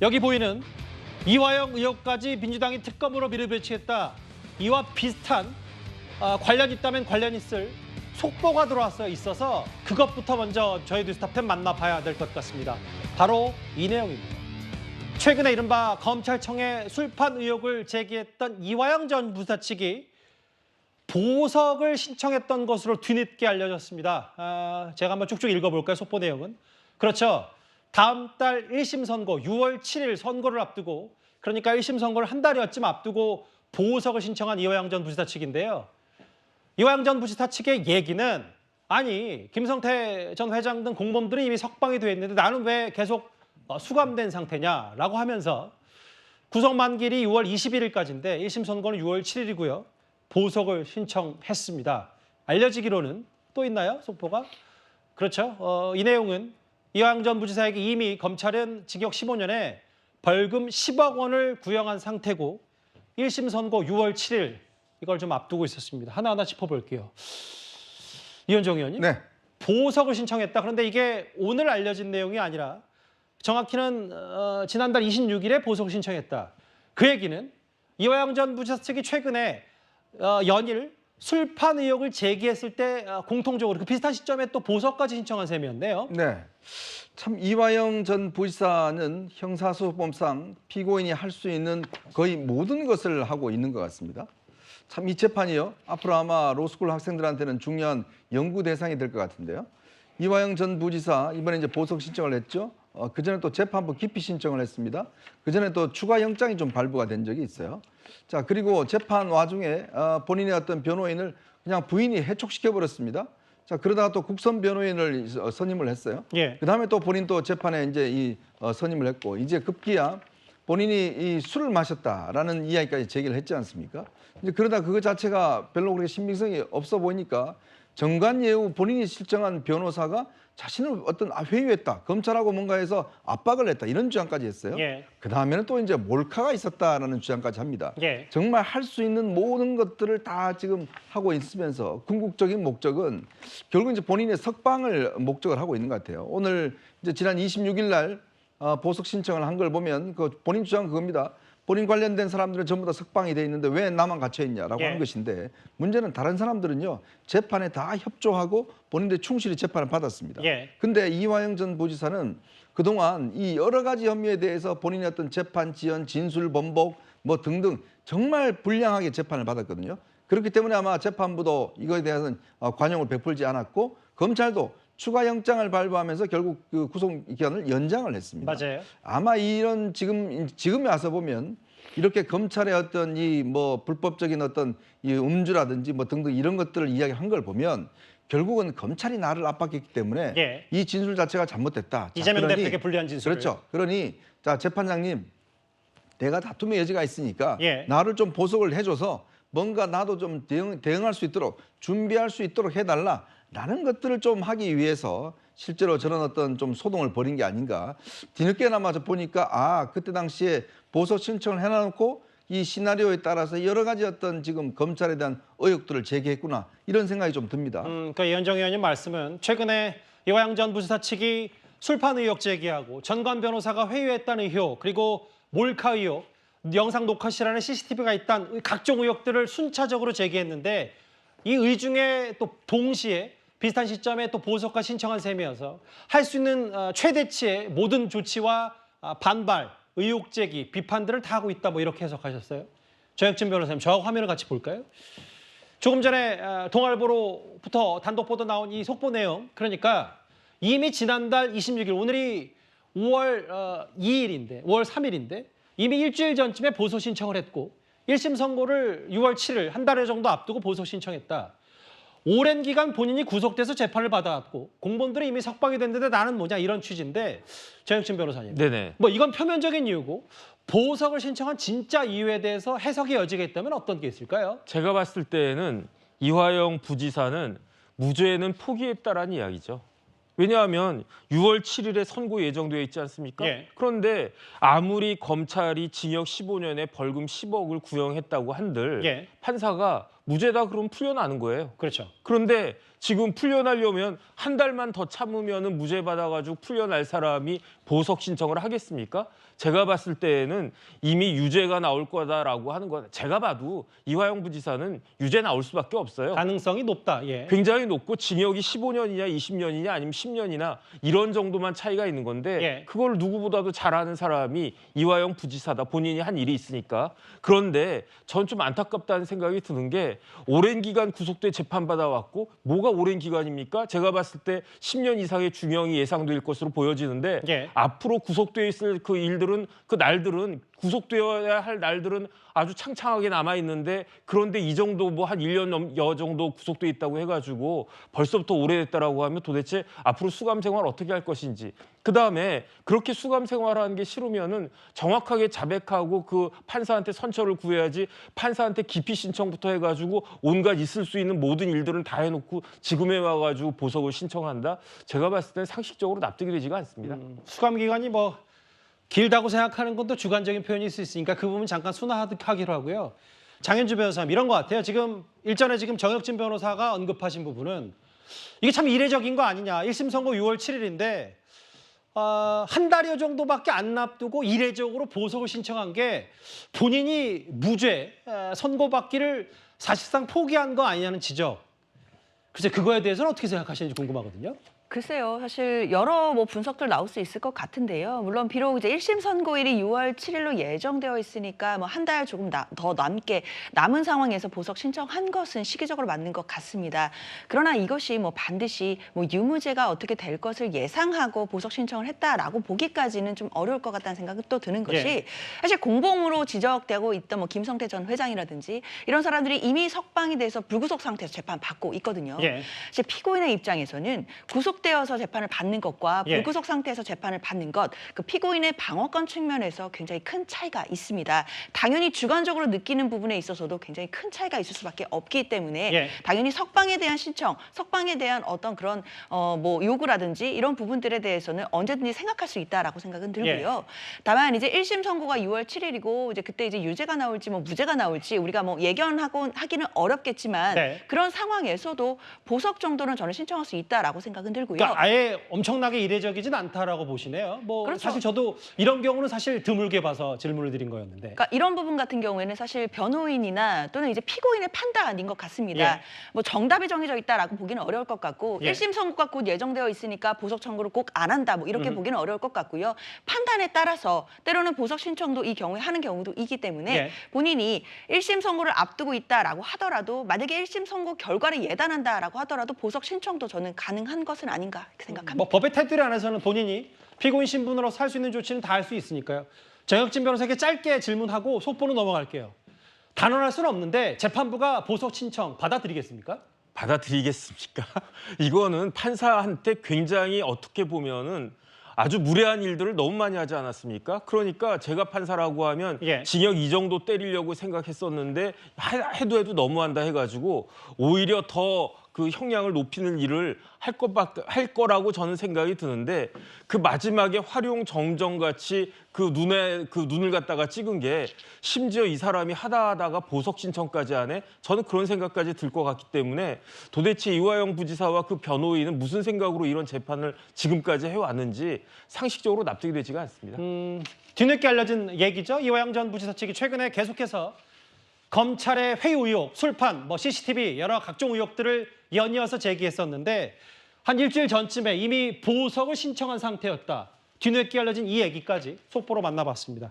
여기 보이는 이화영 의혹까지 민주당이 특검으로 밀어붙이겠다. 이와 비슷한 관련 있다면 관련 있을 속보가 있어서 그것부터 먼저 저희 뉴스탑10 만나봐야 될 것 같습니다. 바로 이 내용입니다. 최근에 이른바 검찰청에 술판 의혹을 제기했던 이화영 전 부사 측이 보석을 신청했던 것으로 뒤늦게 알려졌습니다. 제가 한번 쭉쭉 읽어볼까요? 속보 내용은. 그렇죠. 다음 달 1심 선고 6월 7일 선고를 앞두고, 그러니까 1심 선고를 한 달여쯤 앞두고 보석을 신청한 이화영 전 부지사 측인데요. 이화영 전 부지사 측의 얘기는, 아니 김성태 전 회장 등 공범들이 이미 석방이 돼 있는데 나는 왜 계속 수감된 상태냐라고 하면서 구속 만기일이 6월 21일까지인데 1심 선고는 6월 7일이고요. 보석을 신청했습니다. 알려지기로는 또 있나요? 속보가? 그렇죠. 이 내용은 이화영 전 부지사에게 이미 검찰은 징역 15년에 벌금 10억 원을 구형한 상태고 1심 선고 6월 7일 이걸 좀 앞두고 있었습니다. 하나하나 짚어볼게요. 이현정 의원님. 네. 보석을 신청했다. 그런데 이게 오늘 알려진 내용이 아니라 정확히는 지난달 26일에 보석을 신청했다. 그 얘기는 이화영 전 부지사 측이 최근에 연일 술판 의혹을 제기했을 때 공통적으로 그 비슷한 시점에 또 보석까지 신청한 셈이었네요. 네. 참 이화영 전 부지사는 형사소송법상 피고인이 할 수 있는 거의 모든 것을 하고 있는 것 같습니다. 참 이 재판이요. 앞으로 아마 로스쿨 학생들한테는 중요한 연구 대상이 될 것 같은데요. 이화영 전 부지사 이번에 이제 보석 신청을 했죠. 그 전에 또 재판부 기피 신청을 했습니다. 그 전에 또 추가 영장이 좀 발부가 된 적이 있어요. 자, 그리고 재판 와중에 본인의 어떤 변호인을 그냥 부인이 해촉시켜 버렸습니다. 자, 그러다가 또 국선 변호인을 선임을 했어요. 예. 그다음에 또 본인 또 재판에 이제 선임을 했고, 이제 급기야 본인이 이 술을 마셨다라는 이야기까지 제기를 했지 않습니까? 이제 그러다 그거 자체가 별로 그렇게 신빙성이 없어 보이니까 정관예우 본인이 실정한 변호사가 자신을 어떤 회유했다, 검찰하고 뭔가 해서 압박을 했다, 이런 주장까지 했어요. 예. 그 다음에는 또 이제 몰카가 있었다라는 주장까지 합니다. 예. 정말 할 수 있는 모든 것들을 다 지금 하고 있으면서 궁극적인 목적은 결국 이제 본인의 석방을 목적을 하고 있는 것 같아요. 오늘 이제 지난 26일 날 보석 신청을 한 걸 보면 그 본인 주장은 그겁니다. 본인 관련된 사람들은 전부 다 석방이 돼 있는데 왜 나만 갇혀 있냐라고 하는 것인데, 문제는 다른 사람들은요 재판에 다 협조하고 본인들이 충실히 재판을 받았습니다. 근데 이화영 전 부지사는 그동안 이 여러 가지 혐의에 대해서 본인의 어떤 재판 지연, 진술 번복 뭐 등등 정말 불량하게 재판을 받았거든요. 그렇기 때문에 아마 재판부도 이거에 대해서는 관용을 베풀지 않았고, 검찰도 추가 영장을 발부하면서 결국 그 구속 기간을 연장을 했습니다. 맞아요. 아마 이런 지금에 와서 보면 이렇게 검찰의 어떤 이 뭐 불법적인 어떤 이 음주라든지 뭐 등등 이런 것들을 이야기한 걸 보면 결국은 검찰이 나를 압박했기 때문에 이 진술 자체가 잘못됐다. 이재명 대표에게 불리한 진술. 그렇죠. 그러니 자, 재판장님, 내가 다툼의 여지가 있으니까 예. 나를 좀 보석을 해줘서 뭔가 나도 좀 대응할 수 있도록 준비할 수 있도록 해달라라는 것들을 좀 하기 위해서 실제로 저런 어떤 좀 소동을 벌인 게 아닌가. 뒤늦게나마 보니까 그때 당시에 보석 신청을 해놔놓고 이 시나리오에 따라서 여러 가지 어떤 지금 검찰에 대한 의혹들을 제기했구나, 이런 생각이 좀 듭니다. 그러니까 이현정 의원님 말씀은 최근에 이화영 전 부지사 측이 술판 의혹 제기하고 전관 변호사가 회유했다는 의혹, 그리고 몰카 의혹, 영상 녹화실안에 CCTV가 있다는 각종 의혹들을 순차적으로 제기했는데, 이 의중에 또 동시에 비슷한 시점에 또 보석과 신청한 셈이어서 할 수 있는 최대치의 모든 조치와 반발, 의혹 제기, 비판들을 다 하고 있다, 뭐 이렇게 해석하셨어요. 정혁진 변호사님, 저하고 화면을 같이 볼까요? 조금 전에 동아일보로부터 단독 보도 나온 이 속보 내용, 그러니까 이미 지난달 26일, 오늘이 5월 2일인데, 5월 3일인데 이미 일주일 전쯤에 보석 신청을 했고 1심 선고를 6월 7일, 한 달 정도 앞두고 보석 신청했다. 오랜 기간 본인이 구속돼서 재판을 받아왔고 공범들이 이미 석방이 됐는데 나는 뭐냐, 이런 취지인데, 정혁진 변호사님. 네네. 뭐 이건 표면적인 이유고 보석을 신청한 진짜 이유에 대해서 해석의 여지가 있다면 어떤 게 있을까요? 제가 봤을 때는 이화영 부지사는 무죄는 포기했다라는 이야기죠. 왜냐하면 6월 7일에 선고 예정되어 있지 않습니까? 그런데 아무리 검찰이 징역 15년에 벌금 10억을 구형했다고 한들 판사가 무죄다 그러면 풀려나는 거예요. 그렇죠. 그런데 지금 풀려나려면 한 달만 더 참으면 무죄 받아가지고 풀려날 사람이 보석 신청을 하겠습니까? 제가 봤을 때에는 이미 유죄가 나올 거다라고 하는 건 제가 봐도 이화영 부지사는 유죄 나올 수밖에 없어요. 가능성이 높다. 예. 굉장히 높고 징역이 15년이냐 20년이냐 아니면 10년이나 이런 정도만 차이가 있는 건데 예. 그걸 누구보다도 잘 아는 사람이 이화영 부지사다. 본인이 한 일이 있으니까. 그런데 전 좀 안타깝다는 생각이 드는 게 오랜 기간 구속돼 재판받아왔고 뭐가 오랜 기간입니까? 제가 봤을 때 10년 이상의 중형이 예상될 것으로 보여지는데 예. 앞으로 구속돼 있을 그 일들은 그 날들은 구속되어야 할 날들은 아주 창창하게 남아 있는데 그런데 이 정도 뭐 한 1년 넘여 정도 구속돼 있다고 해가지고 벌써부터 오래됐다라고 하면 도대체 앞으로 수감 생활 어떻게 할 것인지 그다음에 그렇게 수감 생활하는 게 싫으면은 정확하게 자백하고 그 판사한테 선처를 구해야지 판사한테 기피 신청부터 해가지고 온갖 있을 수 있는 모든 일들은 다 해놓고 지금에 와가지고 보석을 신청한다. 제가 봤을 때는 상식적으로 납득이 되지가 않습니다. 수감 기간이 뭐 길다고 생각하는 건 또 주관적인 표현일 수 있으니까 그 부분 잠깐 순화하기로 하고요. 장현주 변호사님 이런 것 같아요. 지금 일전에 지금 정혁진 변호사가 언급하신 부분은 이게 참 이례적인 거 아니냐. 1심 선고 6월 7일인데 한 달여 정도밖에 안 납두고 이례적으로 보석을 신청한 게 본인이 무죄 선고받기를 사실상 포기한 거 아니냐는 지적. 글쎄 그거에 대해서는 어떻게 생각하시는지 궁금하거든요. 글쎄요. 사실 여러 분석들 나올 수 있을 것 같은데요. 물론 비록 이제 1심 선고일이 6월 7일로 예정되어 있으니까 뭐 한 달 조금 더 남은 상황에서 보석 신청한 것은 시기적으로 맞는 것 같습니다. 그러나 이것이 뭐 반드시 뭐 유무죄가 어떻게 될 것을 예상하고 보석 신청을 했다라고 보기까지는 좀 어려울 것 같다는 생각은 또 드는 것이 예. 사실 공범으로 지적되고 있던 뭐 김성태 전 회장이라든지 이런 사람들이 이미 석방이 돼서 불구속 상태에서 재판 받고 있거든요. 예. 사실 피고인의 입장에서는 구속되어서 재판을 받는 것과 예. 불구속 상태에서 재판을 받는 것, 그 피고인의 방어권 측면에서 굉장히 큰 차이가 있습니다. 당연히 주관적으로 느끼는 부분에 있어서도 굉장히 큰 차이가 있을 수밖에 없기 때문에 예. 당연히 석방에 대한 신청, 석방에 대한 어떤 그런 뭐 요구라든지 이런 부분들에 대해서는 언제든지 생각할 수 있다라고 생각은 들고요. 다만 이제 1심 선고가 6월 7일이고 이제 그때 이제 유죄가 나올지 뭐 무죄가 나올지 우리가 뭐 예견하고 하기는 어렵겠지만 네. 그런 상황에서도 보석 정도는 저는 신청할 수 있다라고 생각은 들고요. 그러니까 아예 엄청나게 이례적이진 않다라고 보시네요. 뭐 그렇죠. 사실 저도 이런 경우는 사실 드물게 봐서 질문을 드린 거였는데. 그러니까 이런 부분 같은 경우에는 사실 변호인이나 또는 이제 피고인의 판단인 것 같습니다. 예. 뭐 정답이 정해져 있다라고 보기는 어려울 것 같고 예. 1심 선고가 곧 예정되어 있으니까 보석 청구를 꼭 안 한다 뭐 이렇게 보기는 어려울 것 같고요. 판단에 따라서 때로는 보석 신청도 이 경우에 하는 경우도 있기 때문에 예. 본인이 1심 선고를 앞두고 있다라고 하더라도 만약에 1심 선고 결과를 예단한다라고 하더라도 보석 신청도 저는 가능한 것은 아닌가 이렇게 생각합니다. 뭐 법의 테두리 안에서는 본인이 피고인 신분으로 살 수 있는 조치는 다 할 수 있으니까요. 정혁진 변호사에게 짧게 질문하고 속보로 넘어갈게요. 단언할 수는 없는데 재판부가 보석 신청 받아들이겠습니까? 받아들이겠습니까? 이거는 판사한테 굉장히 어떻게 보면은 아주 무례한 일들을 너무 많이 하지 않았습니까? 그러니까 제가 판사라고 하면 예. 징역 이 정도 때리려고 생각했었는데 해도 너무한다 해가지고 오히려 더 그 형량을 높이는 일을 할 거라고 저는 생각이 드는데 그 마지막에 활용 정정같이 그 눈을 갖다가 찍은 게 심지어 이 사람이 하다가 보석 신청까지 하네. 저는 그런 생각까지 들 것 같기 때문에 도대체 이화영 부지사와 그 변호인은 무슨 생각으로 이런 재판을 지금까지 해왔는지 상식적으로 납득이 되지가 않습니다. 뒤늦게 알려진 얘기죠. 이화영 전 부지사 측이 최근에 계속해서 검찰의 회유 의혹, 술판, 뭐 CCTV 여러 각종 의혹들을 연이어서 제기했었는데 한 일주일 전쯤에 이미 보석을 신청한 상태였다. 뒤늦게 알려진 이 얘기까지 속보로 만나봤습니다.